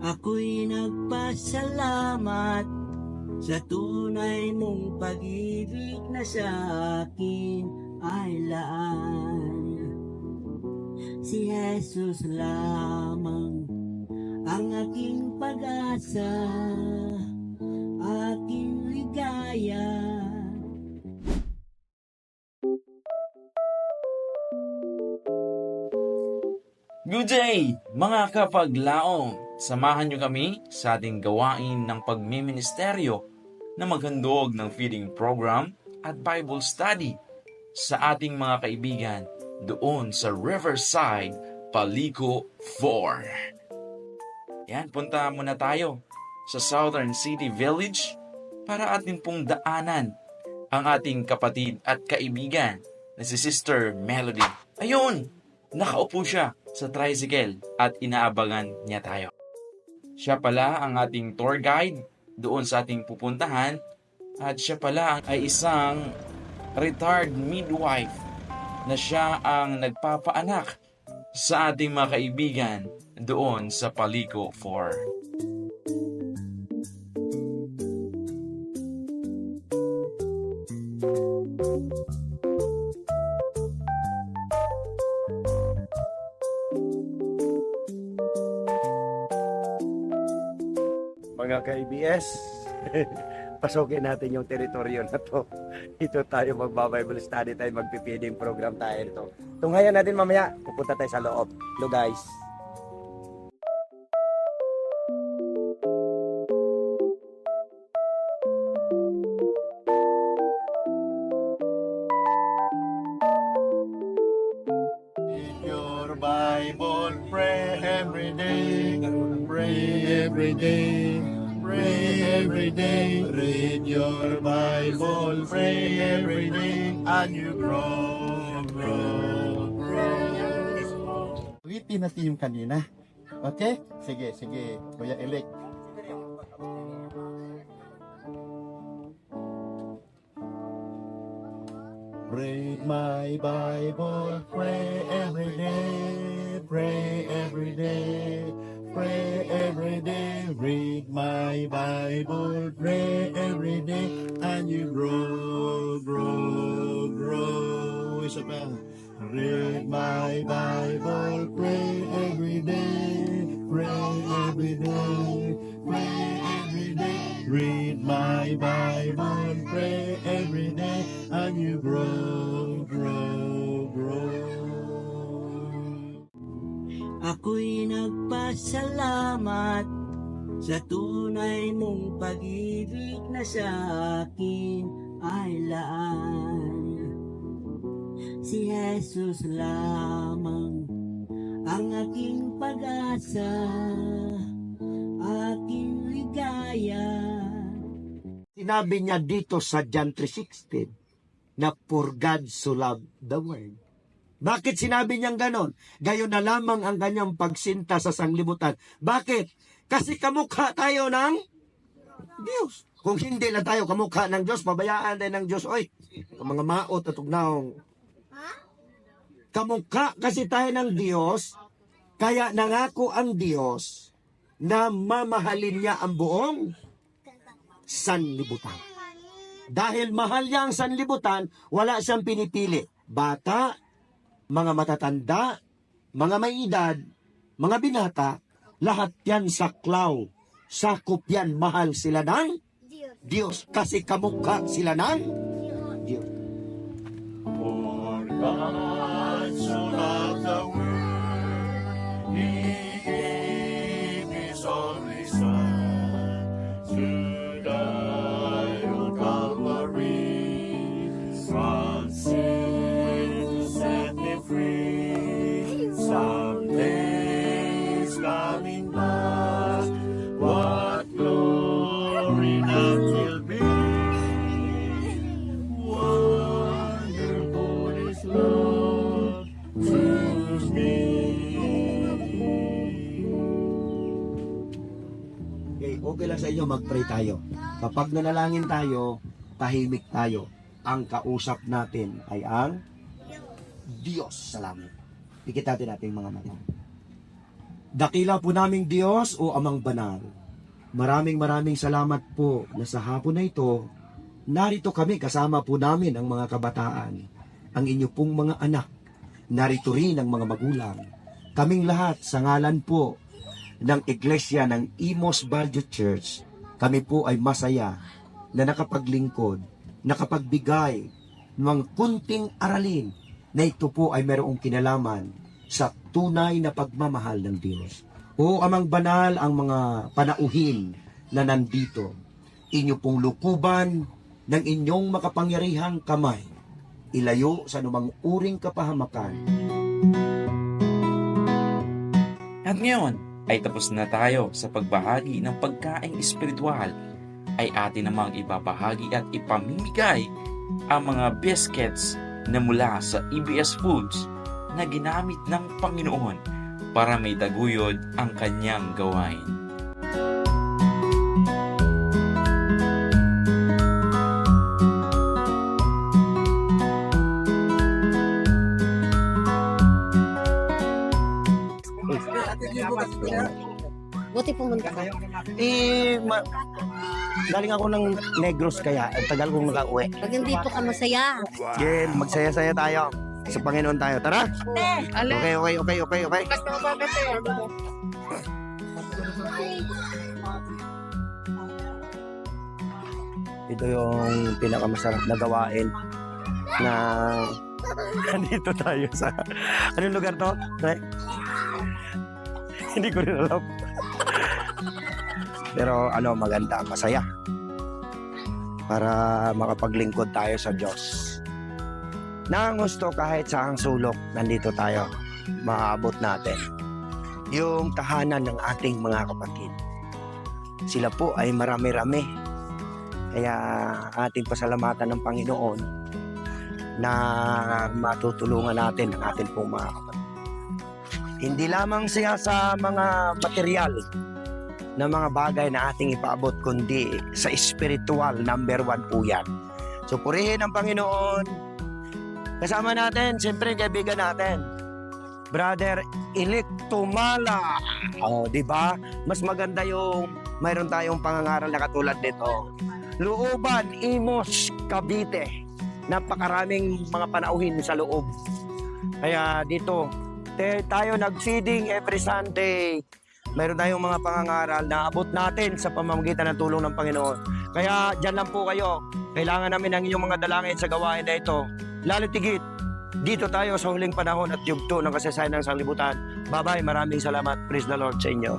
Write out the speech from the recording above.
Ako'y nagpasalamat sa tunay mong pag-ibig na sa akin ay laan. Si Jesus lamang ang aking pag-asa, aking ligaya. Good day, mga kapaglaong! Samahan niyo kami sa ating gawain ng pagmiministeryo na maghandog ng feeding program at Bible study sa ating mga kaibigan doon sa Riverside, Palico 4. Yan, punta muna tayo sa Southern City Village para atin pong daanan ang ating kapatid at kaibigan na si Sister Melody. Ayun! Nakaupo siya sa tricycle at inaabangan niya tayo. Siya pala ang ating tour guide doon sa ating pupuntahan at siya pala ay isang retired midwife na siya ang nagpapaanak sa ating mga kaibigan doon sa Palico 4. Mga ka-ABS, pasukin natin yung teritoryo na to. Ito tayo magba-Bible study tayo, magpipiding program tayo ito. Tunghayan natin mamaya, pupunta tayo sa loob. Hello guys. In your Bible, pray every day, pray every day, pray every day. Read your Bible, pray every day, and you grow. Ulitin natin yung kanina. Okay? Sige, Kuya Elek. Read my Bible, pray every day, pray every day, pray every day. Read my Bible, pray every day, and you grow. Isa pa. Read my Bible, pray every day, pray every day, pray every day. Read my Bible, pray every day, and you grow. Ako'y nagpasalamat sa tunay mong pag-ibig na sa akin ay laan. Si Jesus lamang ang aking pag-asa, aking ligaya. Sinabi niya dito sa John 3:16 na for God so loved the world. Bakit sinabi niyang ganon? Gayon na lamang ang kanyang pagsinta sa sanglibutan. Bakit? Kasi kamukha tayo ng Diyos. Kung hindi na tayo kamukha ng Diyos, pabayaan tayo ng Diyos. Oy, mga maot at ugnaong. Kamukha kasi tayo ng Diyos, kaya nangako ang Diyos na mamahalin niya ang buong sanlibutan. Dahil mahal niya ang sanlibutan, wala siyang pinipili. Bata, mga matatanda, mga may edad, mga binata, lahat yan saklaw. Sakop yan, mahal sila ng Diyos. Kasi kamukha sila ng Diyos. For God so loved the world, He gave His only Son to die on Calvary. From sin to set me free. Someday is coming back. What glory that will be. Wonderful is love to me. Okay lang sa inyo, mag-pray tayo. Kapag nanalangin tayo, tahimik tayo. Ang kausap natin ay ang Diyos sa langit. Pikit natin ating mga mata. Dakila po naming Diyos o Amang Banal, maraming salamat po na sa hapon na ito, narito kami kasama po namin ang mga kabataan, ang inyo pong mga anak, narito rin ang mga magulang. Kaming lahat sa ngalan po ng Iglesia ng Imos Value Church, kami po ay masaya na nakapaglingkod, nakapagbigay ng kunting aralin na ito po ay mayroong kinalaman sa tunay na pagmamahal ng Diyos. O Amang Banal, ang mga panauhin na nandito, inyo pong lukuban ng inyong makapangyarihang kamay, ilayo sa anumang uring kapahamakan. At ngayon ay tapos na tayo sa pagbahagi ng pagkaing espiritual, ay atin namang ibabahagi at ipamimigay ang mga biscuits na mula sa EBS Foods na ginamit ng Panginoon para may taguyod ang kanyang gawain. Buti pumunta ka. Galing ako ng Negros kaya, tagal kong nakauwi. Pag nandito ka masaya. Again, magsaya-saya tayo. Sa Panginoon tayo. Tara! Okay. Ito yung pinakamasarap na gawain na nandito tayo sa... Anong lugar to? Hindi ko rin alam. Pero maganda, masaya. Para makapaglingkod tayo sa Diyos. Nang gusto kahit saang sulok, nandito tayo, maabot natin yung tahanan ng ating mga kapatid. Sila po ay marami-rami. Kaya ating pasalamatan ng Panginoon na matutulungan natin ang ating pong mga kapatid. Hindi lamang siya sa mga material na mga bagay na ating ipaabot, kundi sa spiritual, number 1 po yan. So purihin ang Panginoon. Kasama natin, siyempre kaibigan natin, Brother Electumala. Di ba? Mas maganda yung mayroon tayong pangangaral na katulad nito. Looban, Imos, Cavite. Napakaraming mga panauhin sa loob. Kaya dito, tayo nag-feeding every Sunday. Mayroon tayong mga pangangaral na abot natin sa pamamagitan ng tulong ng Panginoon. Kaya dyan lang po kayo. Kailangan namin ang inyong mga dalangin sa gawain na ito. Lalo tigit, dito tayo sa huling panahon at yugto ng kasaysayan ng sanglibutan. Bye-bye, maraming salamat. Praise the Lord sa inyo.